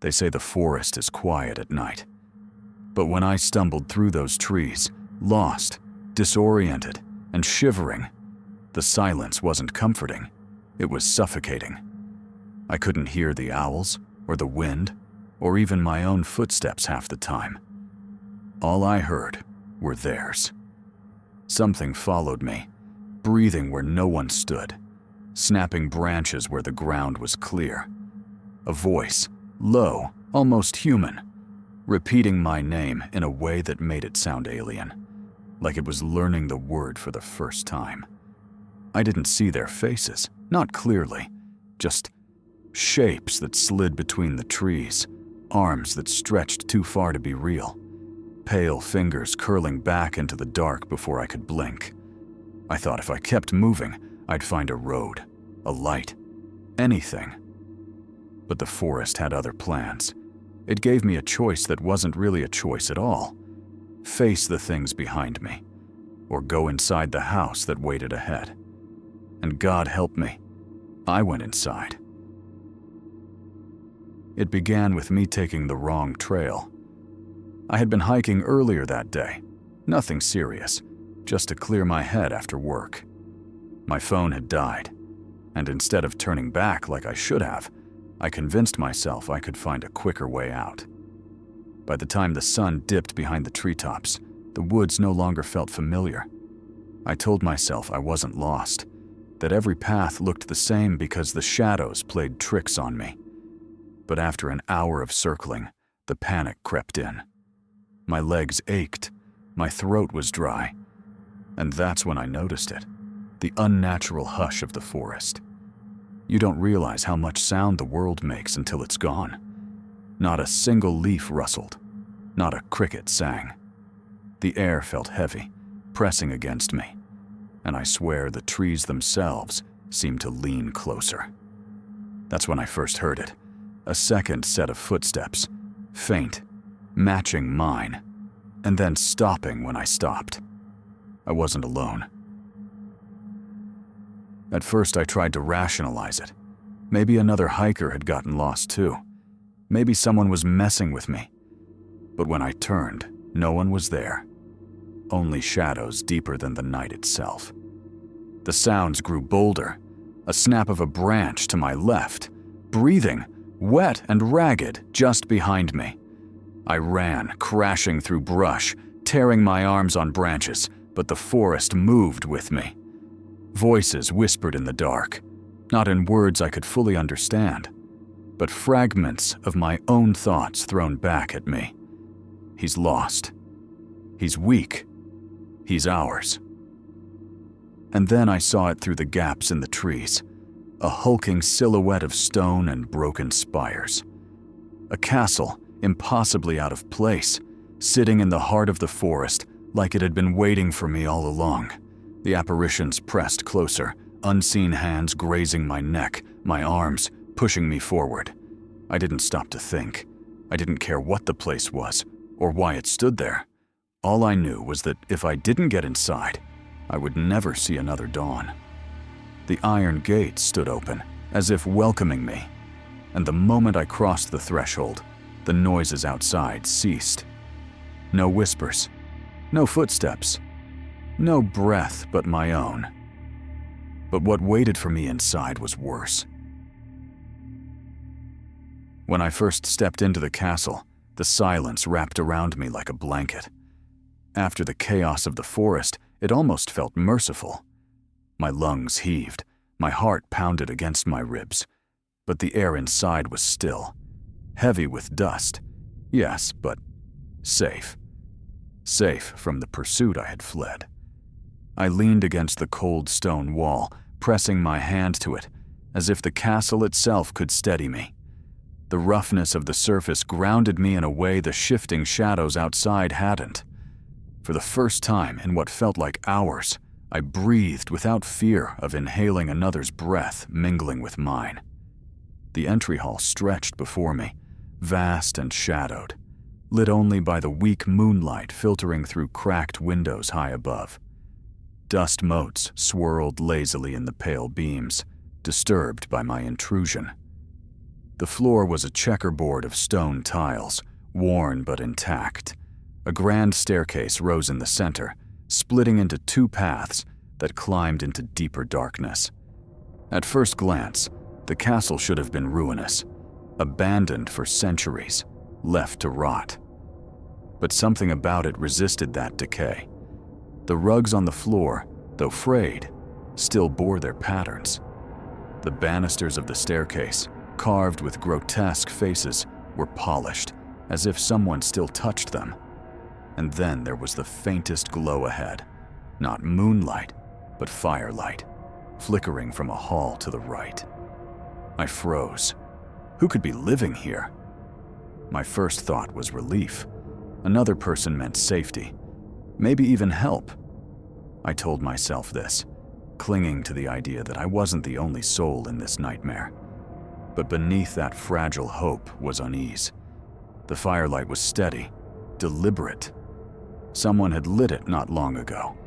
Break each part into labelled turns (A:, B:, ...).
A: They say the forest is quiet at night. But when I stumbled through those trees, lost, disoriented, and shivering, the silence wasn't comforting. It was suffocating. I couldn't hear the owls, or the wind, or even my own footsteps half the time. All I heard were theirs. Something followed me, breathing where no one stood, snapping branches where the ground was clear. A voice, low, almost human, repeating my name in a way that made it sound alien, like it was learning the word for the first time. I didn't see their faces, not clearly, just shapes that slid between the trees, arms that stretched too far to be real, pale fingers curling back into the dark before I could blink. I thought if I kept moving, I'd find a road, a light, anything. But the forest had other plans. It gave me a choice that wasn't really a choice at all. Face the things behind me, or go inside the house that waited ahead. And God help me, I went inside. It began with me taking the wrong trail. I had been hiking earlier that day, nothing serious, just to clear my head after work. My phone had died, and instead of turning back like I should have, I convinced myself I could find a quicker way out. By the time the sun dipped behind the treetops, the woods no longer felt familiar. I told myself I wasn't lost, that every path looked the same because the shadows played tricks on me. But after an hour of circling, the panic crept in. My legs ached, my throat was dry, and that's when I noticed it, the unnatural hush of the forest. You don't realize how much sound the world makes until it's gone. Not a single leaf rustled, not a cricket sang. The air felt heavy, pressing against me, and I swear the trees themselves seemed to lean closer. That's when I first heard it, a second set of footsteps, faint, matching mine, and then stopping when I stopped. I wasn't alone. At first I tried to rationalize it. Maybe another hiker had gotten lost too. Maybe someone was messing with me. But when I turned, no one was there. Only shadows deeper than the night itself. The sounds grew bolder. A snap of a branch to my left. Breathing, wet and ragged, just behind me. I ran, crashing through brush, tearing my arms on branches, but the forest moved with me. Voices whispered in the dark, not in words I could fully understand, but fragments of my own thoughts thrown back at me. He's lost. He's weak. He's ours. And then I saw it through the gaps in the trees, a hulking silhouette of stone and broken spires. A castle, impossibly out of place, sitting in the heart of the forest like it had been waiting for me all along. The apparitions pressed closer, unseen hands grazing my neck, my arms pushing me forward. I didn't stop to think. I didn't care what the place was, or why it stood there. All I knew was that if I didn't get inside, I would never see another dawn. The iron gate stood open, as if welcoming me, and the moment I crossed the threshold, the noises outside ceased. No whispers, no footsteps, no breath but my own. But what waited for me inside was worse. When I first stepped into the castle, the silence wrapped around me like a blanket. After the chaos of the forest, it almost felt merciful. My lungs heaved, my heart pounded against my ribs, but the air inside was still, heavy with dust. Yes, but safe. Safe from the pursuit I had fled. I leaned against the cold stone wall, pressing my hand to it, as if the castle itself could steady me. The roughness of the surface grounded me in a way the shifting shadows outside hadn't. For the first time in what felt like hours, I breathed without fear of inhaling another's breath mingling with mine. The entry hall stretched before me, vast and shadowed, lit only by the weak moonlight filtering through cracked windows high above. Dust motes swirled lazily in the pale beams, disturbed by my intrusion. The floor was a checkerboard of stone tiles, worn but intact. A grand staircase rose in the center, splitting into two paths that climbed into deeper darkness. At first glance, the castle should have been ruinous, abandoned for centuries, left to rot. But something about it resisted that decay. The rugs on the floor, though frayed, still bore their patterns. The banisters of the staircase, carved with grotesque faces, were polished, as if someone still touched them. And then there was the faintest glow ahead, not moonlight, but firelight, flickering from a hall to the right. I froze. Who could be living here? My first thought was relief. Another person meant safety, maybe even help. I told myself this, clinging to the idea that I wasn't the only soul in this nightmare. But beneath that fragile hope was unease. The firelight was steady, deliberate. Someone had lit it not long ago,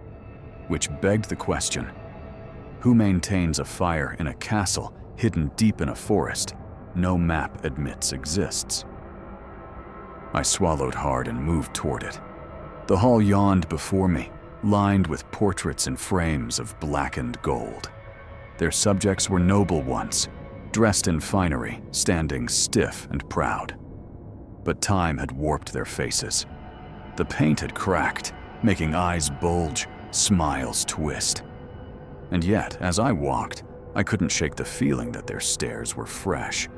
A: which begged the question, who maintains a fire in a castle hidden deep in a forest no map admits exists? I swallowed hard and moved toward it. The hall yawned before me, lined with portraits in frames of blackened gold. Their subjects were noble ones, dressed in finery, standing stiff and proud. But time had warped their faces. The paint had cracked, making eyes bulge, smiles twist. And yet, as I walked, I couldn't shake the feeling that their stares were fresh,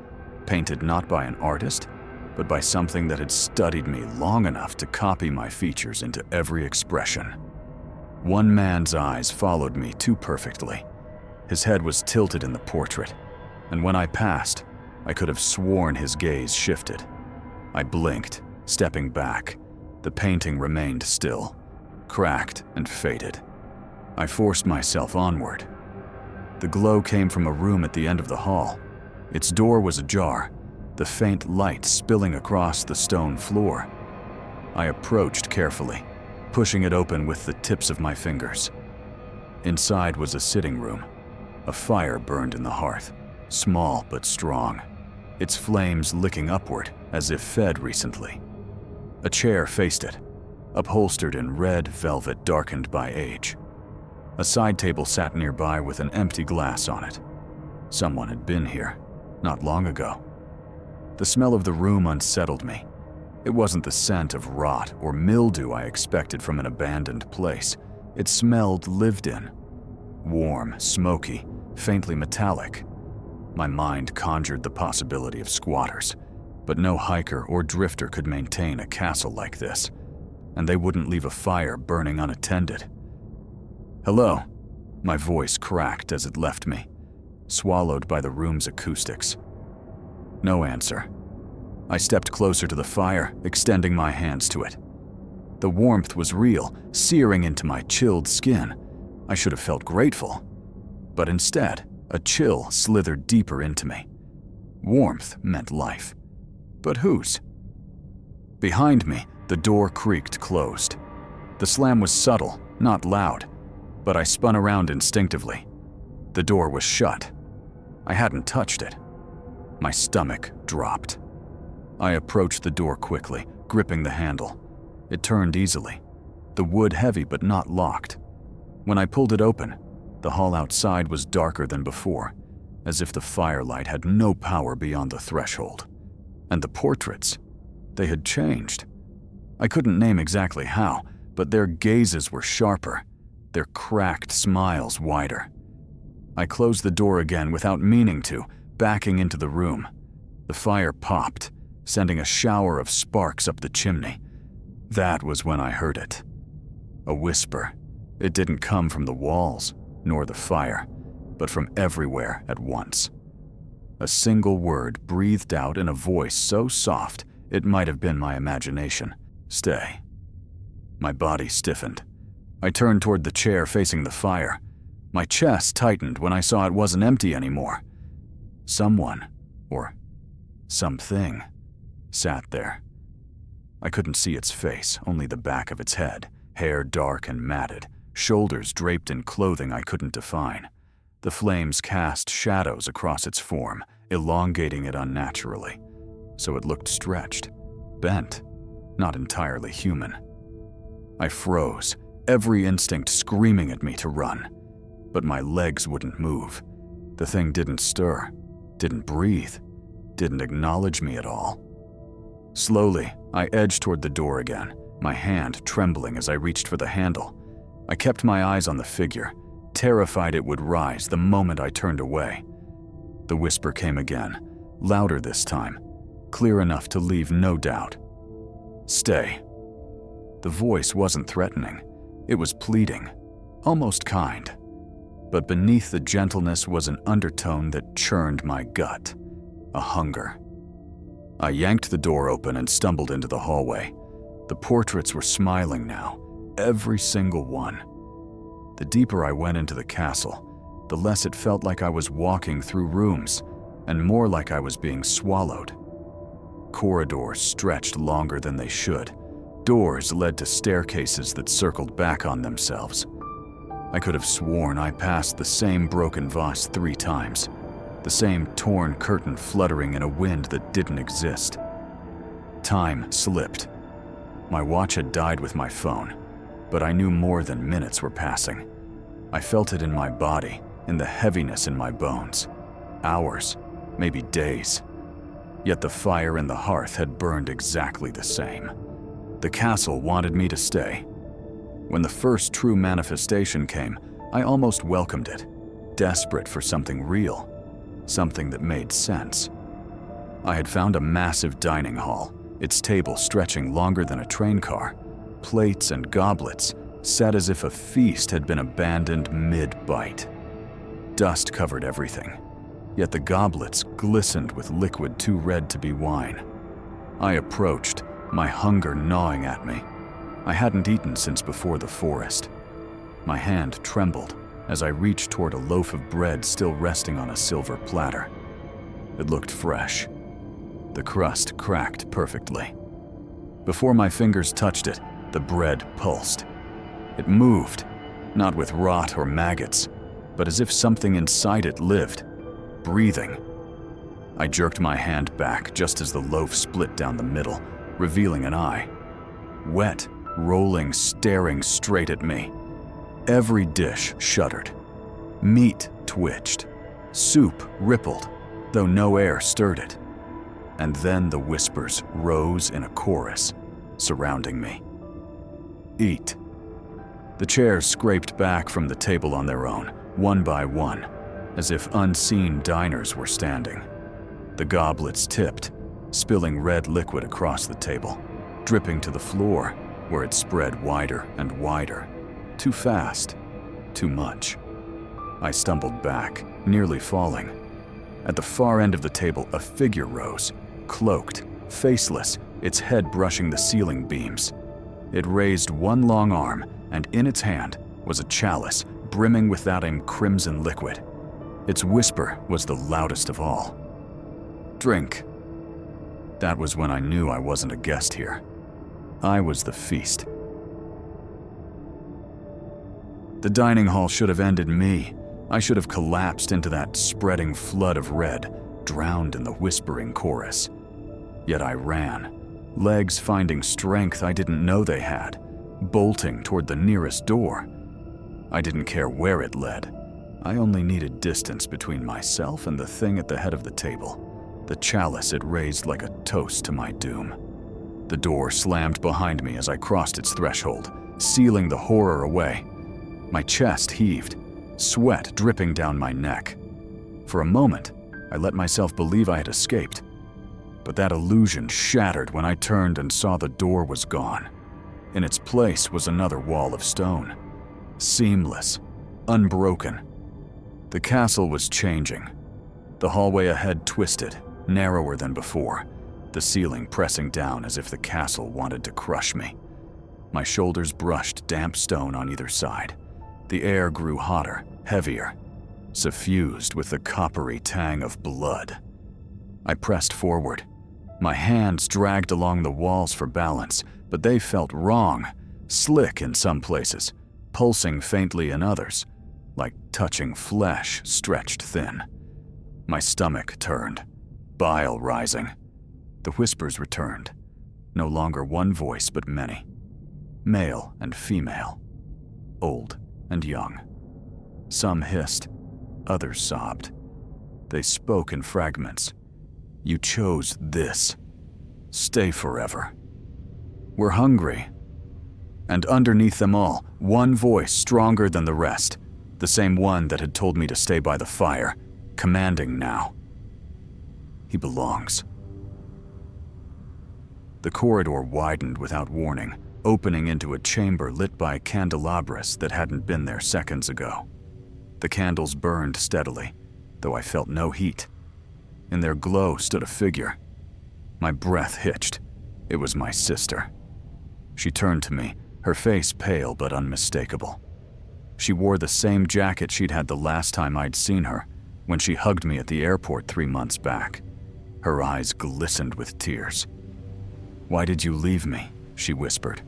A: painted not by an artist, but by something that had studied me long enough to copy my features into every expression. One man's eyes followed me too perfectly. His head was tilted in the portrait, and when I passed, I could have sworn his gaze shifted. I blinked, stepping back. The painting remained still, cracked and faded. I forced myself onward. The glow came from a room at the end of the hall. Its door was ajar, the faint light spilling across the stone floor. I approached carefully, pushing it open with the tips of my fingers. Inside was a sitting room. A fire burned in the hearth, small but strong, its flames licking upward as if fed recently. A chair faced it, upholstered in red velvet darkened by age. A side table sat nearby with an empty glass on it. Someone had been here, not long ago. The smell of the room unsettled me. It wasn't the scent of rot or mildew I expected from an abandoned place. It smelled lived in. Warm, smoky, faintly metallic. My mind conjured the possibility of squatters, but no hiker or drifter could maintain a castle like this, and they wouldn't leave a fire burning unattended. "Hello," my voice cracked as it left me, swallowed by the room's acoustics. No answer. I stepped closer to the fire, extending my hands to it. The warmth was real, searing into my chilled skin. I should have felt grateful, but instead, a chill slithered deeper into me. Warmth meant life. But whose? Behind me, the door creaked closed. The slam was subtle, not loud, but I spun around instinctively. The door was shut. I hadn't touched it. My stomach dropped. I approached the door quickly, gripping the handle. It turned easily, the wood heavy but not locked. When I pulled it open, the hall outside was darker than before, as if the firelight had no power beyond the threshold. And the portraits, they had changed. I couldn't name exactly how, but their gazes were sharper, their cracked smiles wider. I closed the door again without meaning to, backing into the room. The fire popped, sending a shower of sparks up the chimney. That was when I heard it. A whisper. It didn't come from the walls, nor the fire, but from everywhere at once. A single word breathed out in a voice so soft it might have been my imagination. "Stay." My body stiffened. I turned toward the chair facing the fire. My chest tightened when I saw it wasn't empty anymore. Someone, or something, sat there. I couldn't see its face, only the back of its head, hair dark and matted, shoulders draped in clothing I couldn't define. The flames cast shadows across its form, elongating it unnaturally, so it looked stretched, bent, not entirely human. I froze, every instinct screaming at me to run, but my legs wouldn't move. The thing didn't stir, didn't breathe, didn't acknowledge me at all. Slowly, I edged toward the door again, my hand trembling as I reached for the handle. I kept my eyes on the figure, terrified it would rise the moment I turned away. The whisper came again, louder this time, clear enough to leave no doubt. "Stay." The voice wasn't threatening, it was pleading, almost kind. But beneath the gentleness was an undertone that churned my gut, a hunger. I yanked the door open and stumbled into the hallway. The portraits were smiling now, every single one. The deeper I went into the castle, the less it felt like I was walking through rooms, and more like I was being swallowed. Corridors stretched longer than they should. Doors led to staircases that circled back on themselves. I could have sworn I passed the same broken vase 3 times, the same torn curtain fluttering in a wind that didn't exist. Time slipped. My watch had died with my phone, but I knew more than minutes were passing. I felt it in my body, in the heaviness in my bones. Hours, maybe days. Yet the fire in the hearth had burned exactly the same. The castle wanted me to stay. When the first true manifestation came, I almost welcomed it, desperate for something real, something that made sense. I had found a massive dining hall, its table stretching longer than a train car, plates and goblets set as if a feast had been abandoned mid-bite. Dust covered everything, yet the goblets glistened with liquid too red to be wine. I approached, my hunger gnawing at me. I hadn't eaten since before the forest. My hand trembled as I reached toward a loaf of bread still resting on a silver platter. It looked fresh. The crust cracked perfectly. Before my fingers touched it, the bread pulsed. It moved, not with rot or maggots, but as if something inside it lived, breathing. I jerked my hand back just as the loaf split down the middle, revealing an eye. Wet, rolling, staring straight at me. Every dish shuddered. Meat twitched. Soup rippled, though no air stirred it. And then the whispers rose in a chorus, surrounding me. Eat. The chairs scraped back from the table on their own, one by one, as if unseen diners were standing. The goblets tipped, spilling red liquid across the table, dripping to the floor, where it spread wider and wider. Too fast, too much. I stumbled back, nearly falling. At the far end of the table, a figure rose, cloaked, faceless, its head brushing the ceiling beams. It raised one long arm, and in its hand was a chalice brimming with that crimson liquid. Its whisper was the loudest of all. Drink. That was when I knew I wasn't a guest here. I was the feast. The dining hall should have ended me. I should have collapsed into that spreading flood of red, drowned in the whispering chorus. Yet I ran, legs finding strength I didn't know they had, bolting toward the nearest door. I didn't care where it led. I only needed distance between myself and the thing at the head of the table, the chalice it raised like a toast to my doom. The door slammed behind me as I crossed its threshold, sealing the horror away. My chest heaved, sweat dripping down my neck. For a moment, I let myself believe I had escaped. But that illusion shattered when I turned and saw the door was gone. In its place was another wall of stone. Seamless, unbroken. The castle was changing. The hallway ahead twisted, narrower than before, the ceiling pressing down as if the castle wanted to crush me. My shoulders brushed damp stone on either side. The air grew hotter, heavier, suffused with the coppery tang of blood. I pressed forward. My hands dragged along the walls for balance, but they felt wrong, slick in some places, pulsing faintly in others, like touching flesh stretched thin. My stomach turned, bile rising. The whispers returned, no longer one voice but many. Male and female, old and young. Some hissed, others sobbed. They spoke in fragments. You chose this. Stay forever. We're hungry. And underneath them all, one voice stronger than the rest, the same one that had told me to stay by the fire, commanding now. He belongs. The corridor widened without warning, opening into a chamber lit by candelabras that hadn't been there seconds ago. The candles burned steadily, though I felt no heat. In their glow stood a figure. My breath hitched. It was my sister. She turned to me, her face pale but unmistakable. She wore the same jacket she'd had the last time I'd seen her, when she hugged me at the airport 3 months back. Her eyes glistened with tears. "Why did you leave me?" she whispered.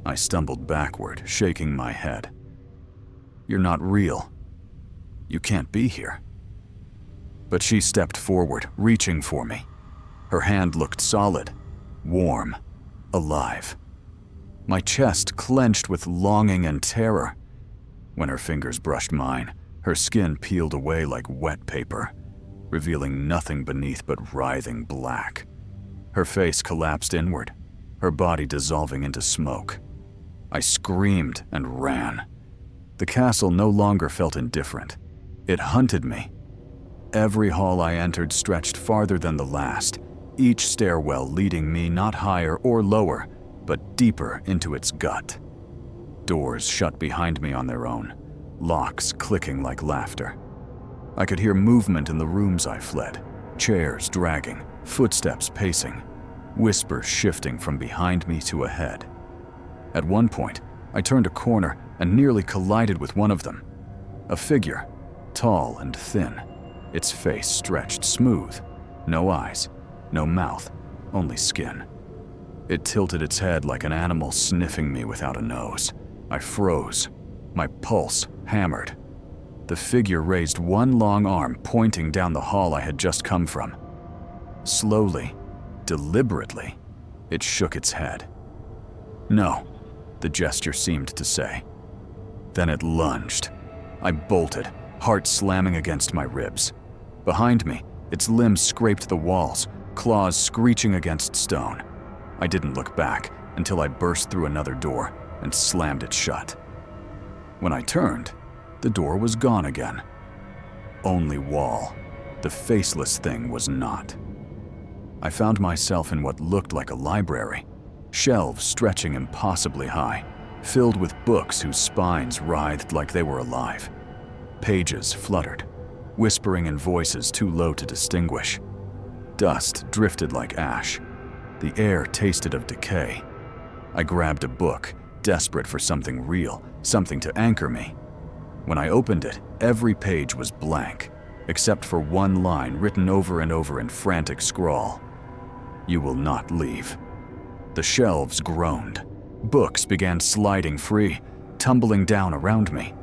A: I stumbled backward, shaking my head. "You're not real. You can't be here." But she stepped forward, reaching for me. Her hand looked solid, warm, alive. My chest clenched with longing and terror. When her fingers brushed mine, her skin peeled away like wet paper, revealing nothing beneath but writhing black. Her face collapsed inward, her body dissolving into smoke. I screamed and ran. The castle no longer felt indifferent. It hunted me. Every hall I entered stretched farther than the last, each stairwell leading me not higher or lower, but deeper into its gut. Doors shut behind me on their own, locks clicking like laughter. I could hear movement in the rooms I fled, chairs dragging, footsteps pacing, whispers shifting from behind me to ahead. At one point, I turned a corner and nearly collided with one of them. A figure, tall and thin, its face stretched smooth, no eyes, no mouth, only skin. It tilted its head like an animal sniffing me without a nose. I froze, my pulse hammered. The figure raised one long arm pointing down the hall I had just come from. Slowly, deliberately, it shook its head. "No," the gesture seemed to say. Then it lunged. I bolted, heart slamming against my ribs. Behind me, its limbs scraped the walls, claws screeching against stone. I didn't look back until I burst through another door and slammed it shut. When I turned, the door was gone again. Only wall. The faceless thing was not. I found myself in what looked like a library, shelves stretching impossibly high, filled with books whose spines writhed like they were alive. Pages fluttered, whispering in voices too low to distinguish. Dust drifted like ash. The air tasted of decay. I grabbed a book, desperate for something real, something to anchor me. When I opened it, every page was blank, except for one line written over and over in frantic scrawl. "You will not leave." The shelves groaned. Books began sliding free, tumbling down around me.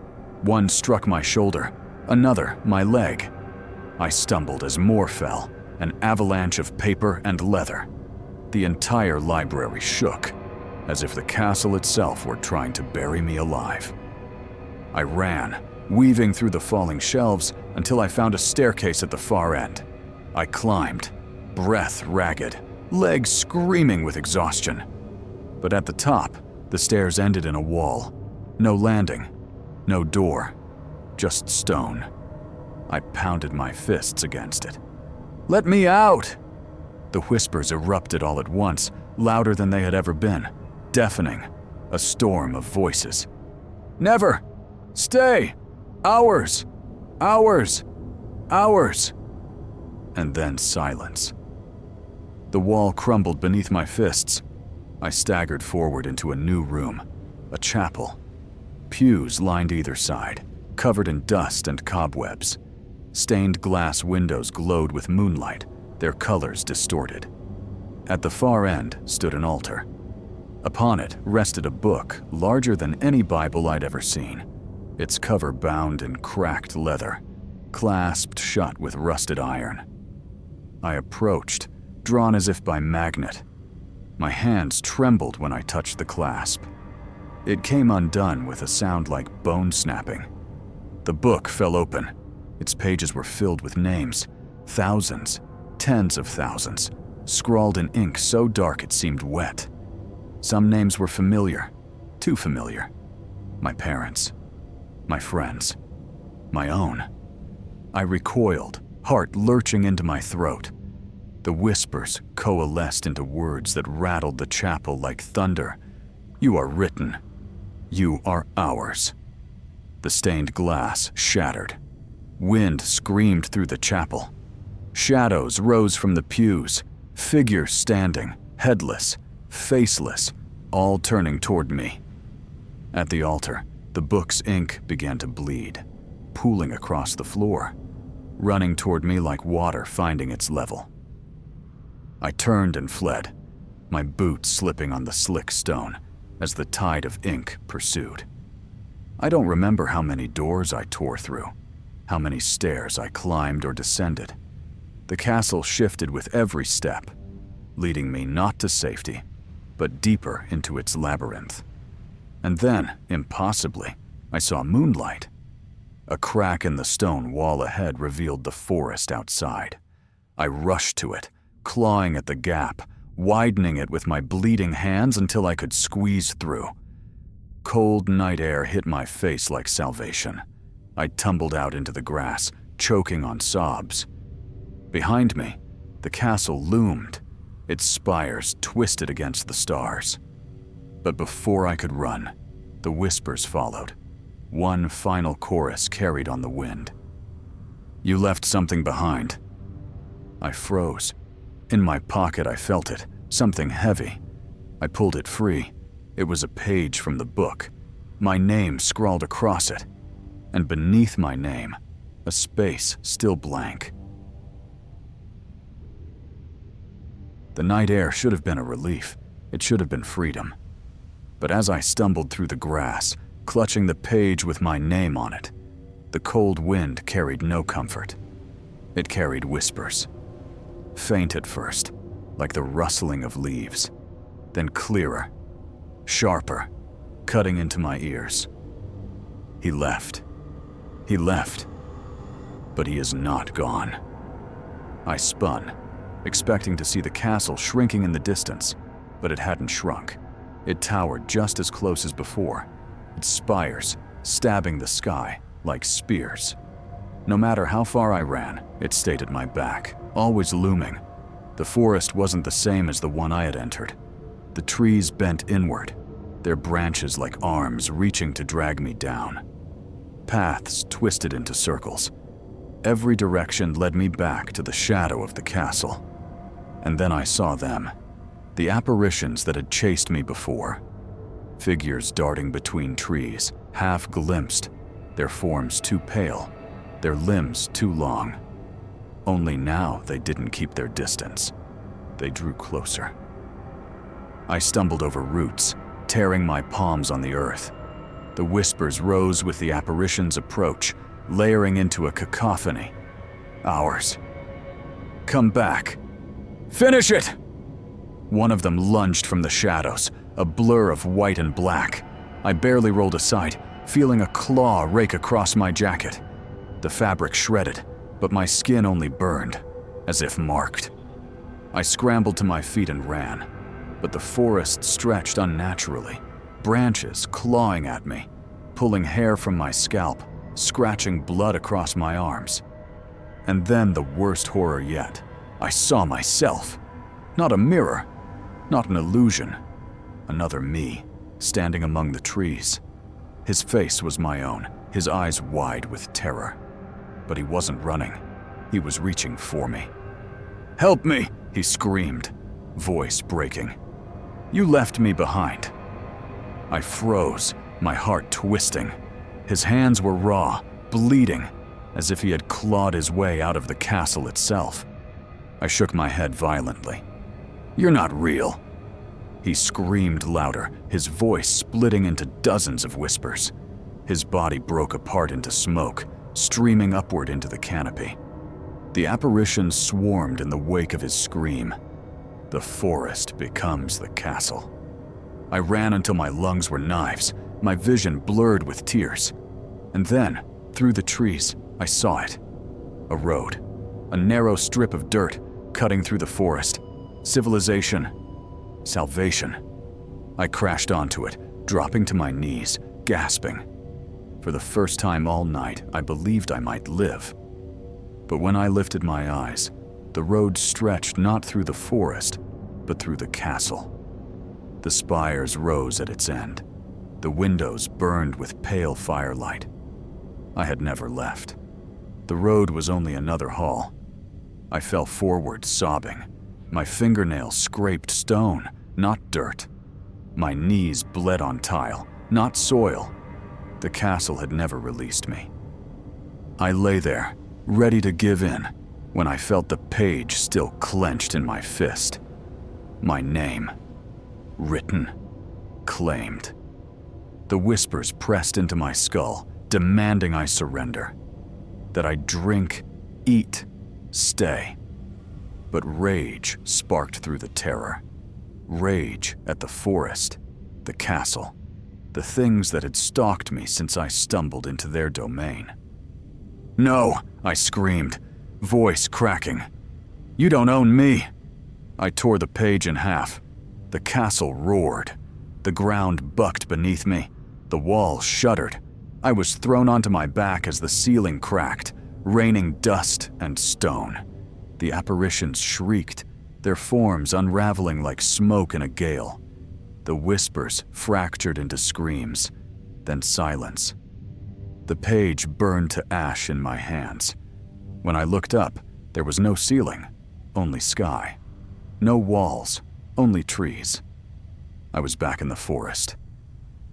A: One struck my shoulder, another my leg. I stumbled as more fell, an avalanche of paper and leather. The entire library shook, as if the castle itself were trying to bury me alive. I ran, weaving through the falling shelves until I found a staircase at the far end. I climbed, breath ragged, legs screaming with exhaustion. But at the top, the stairs ended in a wall. No landing, no door, just stone. I pounded my fists against it. "Let me out!" The whispers erupted all at once, louder than they had ever been, deafening, a storm of voices. "Never! Stay! Hours! Hours! Hours!" And then silence. The wall crumbled beneath my fists. I staggered forward into a new room, a chapel. Pews lined either side, covered in dust and cobwebs. Stained glass windows glowed with moonlight, their colors distorted. At the far end stood an altar. Upon it rested a book larger than any Bible I'd ever seen, its cover bound in cracked leather. clasped shut with rusted iron. I approached, drawn as if by magnet. My hands trembled when I touched the clasp. It came undone with a sound like bone snapping. The book fell open. Its pages were filled with names, thousands, tens of thousands, scrawled in ink so dark it seemed wet. Some names were familiar, too familiar. My parents, my friends, my own. I recoiled, heart lurching into my throat. The whispers coalesced into words that rattled the chapel like thunder. You are written. You are ours. The stained glass shattered. Wind screamed through the chapel. Shadows rose from the pews, figures standing, headless, faceless, all turning toward me. At the altar, the book's ink began to bleed, pooling across the floor, running toward me like water finding its level. I turned and fled, my boots slipping on the slick stone as the tide of ink pursued. I don't remember how many doors I tore through, how many stairs I climbed or descended. The castle shifted with every step, leading me not to safety, but deeper into its labyrinth. And then, impossibly, I saw moonlight. A crack in the stone wall ahead revealed the forest outside. I rushed to it, clawing at the gap, widening it with my bleeding hands until I could squeeze through. Cold night air hit my face like salvation. I tumbled out into the grass, choking on sobs. Behind me, the castle loomed, its spires twisted against the stars. But before I could run, the whispers followed, one final chorus carried on the wind. You left something behind. I froze. In my pocket I felt it, something heavy. I pulled it free. It was a page from the book, my name scrawled across it, and beneath my name, a space still blank. The night air should have been a relief. It should have been freedom. But as I stumbled through the grass, clutching the page with my name on it, the cold wind carried no comfort. It carried whispers. Faint at first, like the rustling of leaves, then clearer, sharper, cutting into my ears. He left. He left. But he is not gone. I spun, expecting to see the castle shrinking in the distance, but it hadn't shrunk. It towered just as close as before, its spires stabbing the sky like spears. No matter how far I ran, it stayed at my back, always looming. The forest wasn't the same as the one I had entered. The trees bent inward, their branches like arms reaching to drag me down. Paths twisted into circles. Every direction led me back to the shadow of the castle. And then I saw them, the apparitions that had chased me before. Figures darting between trees, half glimpsed, their forms too pale, their limbs too long. Only now they didn't keep their distance. They drew closer. I stumbled over roots, tearing my palms on the earth. The whispers rose with the apparition's approach, layering into a cacophony. Ours. Come back. Finish it! One of them lunged from the shadows, a blur of white and black. I barely rolled aside, feeling a claw rake across my jacket. The fabric shredded, but my skin only burned, as if marked. I scrambled to my feet and ran, but the forest stretched unnaturally, branches clawing at me, pulling hair from my scalp, scratching blood across my arms. And then the worst horror yet. I saw myself. Not a mirror, not an illusion. Another me, standing among the trees. His face was my own, his eyes wide with terror. But he wasn't running. He was reaching for me. "Help me!" he screamed, voice breaking. "You left me behind." I froze, my heart twisting. His hands were raw, bleeding, as if he had clawed his way out of the castle itself. I shook my head violently. "You're not real." He screamed louder, his voice splitting into dozens of whispers. His body broke apart into smoke, streaming upward into the canopy. The apparition swarmed in the wake of his scream. The forest becomes the castle. I ran until my lungs were knives, my vision blurred with tears. And then, through the trees, I saw it. A road, a narrow strip of dirt cutting through the forest. Civilization, salvation. I crashed onto it, dropping to my knees, gasping. For the first time all night, I believed I might live. But when I lifted my eyes, the road stretched not through the forest, but through the castle. The spires rose at its end. The windows burned with pale firelight. I had never left. The road was only another hall. I fell forward, sobbing. My fingernails scraped stone, not dirt. My knees bled on tile, not soil. The castle had never released me. I lay there, ready to give in, when I felt the page still clenched in my fist. My name. Written. Claimed. The whispers pressed into my skull, demanding I surrender. That I drink, eat, stay. But rage sparked through the terror. Rage at the forest, the castle, the things that had stalked me since I stumbled into their domain. "No!" I screamed, voice cracking. "You don't own me!" I tore the page in half. The castle roared. The ground bucked beneath me. The walls shuddered. I was thrown onto my back as the ceiling cracked, raining dust and stone. The apparitions shrieked, their forms unraveling like smoke in a gale. The whispers fractured into screams, then silence. The page burned to ash in my hands. When I looked up, there was no ceiling, only sky. No walls, only trees. I was back in the forest.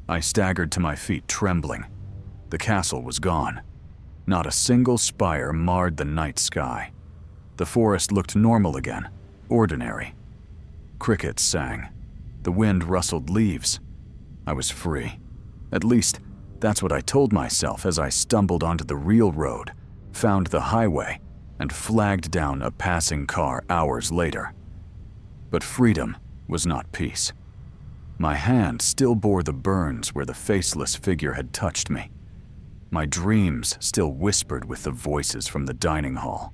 A: I staggered to my feet, trembling. The castle was gone. Not a single spire marred the night sky. The forest looked normal again, ordinary. Crickets sang. The wind rustled leaves. I was free. At least, that's what I told myself as I stumbled onto the real road, found the highway, and flagged down a passing car hours later. But freedom was not peace. My hand still bore the burns where the faceless figure had touched me. My dreams still whispered with the voices from the dining hall.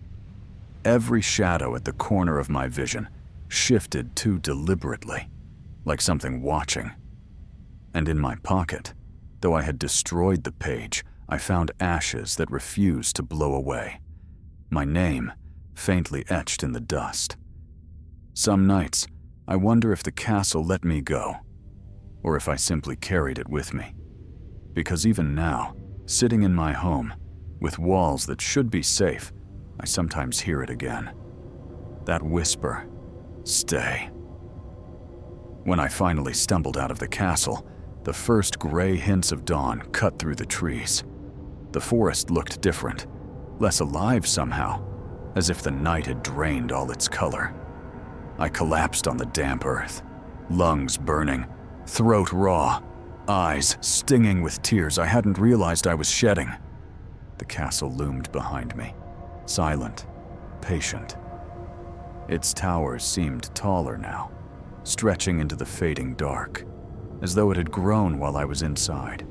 A: Every shadow at the corner of my vision shifted too deliberately, like something watching. And in my pocket, though I had destroyed the page, I found ashes that refused to blow away. My name faintly etched in the dust. Some nights, I wonder if the castle let me go, or if I simply carried it with me. Because even now, sitting in my home, with walls that should be safe, I sometimes hear it again. That whisper, "Stay." When I finally stumbled out of the castle, the first gray hints of dawn cut through the trees. The forest looked different, less alive somehow, as if the night had drained all its color. I collapsed on the damp earth, lungs burning, throat raw, eyes stinging with tears I hadn't realized I was shedding. The castle loomed behind me, silent, patient. Its towers seemed taller now, stretching into the fading dark, as though it had grown while I was inside.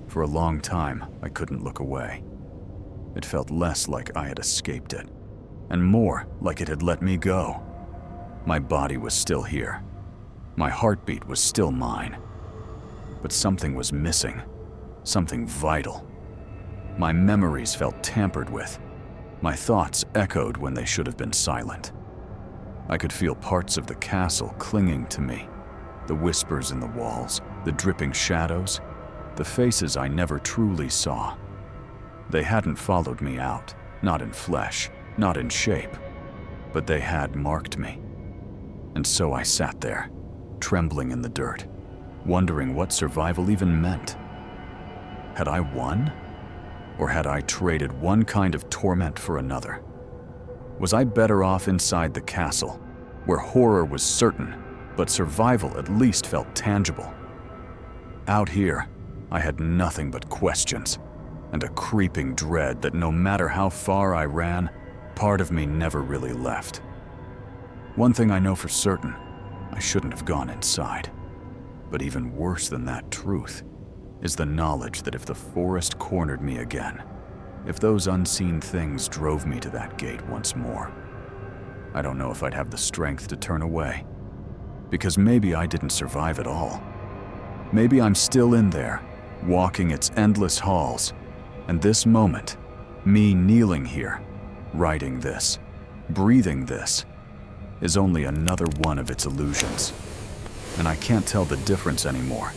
A: For a long time, I couldn't look away. It felt less like I had escaped it, and more like it had let me go. My body was still here. My heartbeat was still mine. But something was missing, something vital. My memories felt tampered with. My thoughts echoed when they should have been silent. I could feel parts of the castle clinging to me. The whispers in the walls, the dripping shadows, the faces I never truly saw. They hadn't followed me out, not in flesh, not in shape, but they had marked me. And so I sat there, trembling in the dirt, wondering what survival even meant. Had I won? Or had I traded one kind of torment for another? Was I better off inside the castle, where horror was certain, but survival at least felt tangible? Out here, I had nothing but questions. and a creeping dread that no matter how far I ran, part of me never really left. One thing I know for certain, I shouldn't have gone inside. But even worse than that truth is the knowledge that if the forest cornered me again, if those unseen things drove me to that gate once more, I don't know if I'd have the strength to turn away. Because maybe I didn't survive at all. Maybe I'm still in there, walking its endless halls, and this moment, me kneeling here, writing this, breathing this, is only another one of its illusions. And I can't tell the difference anymore.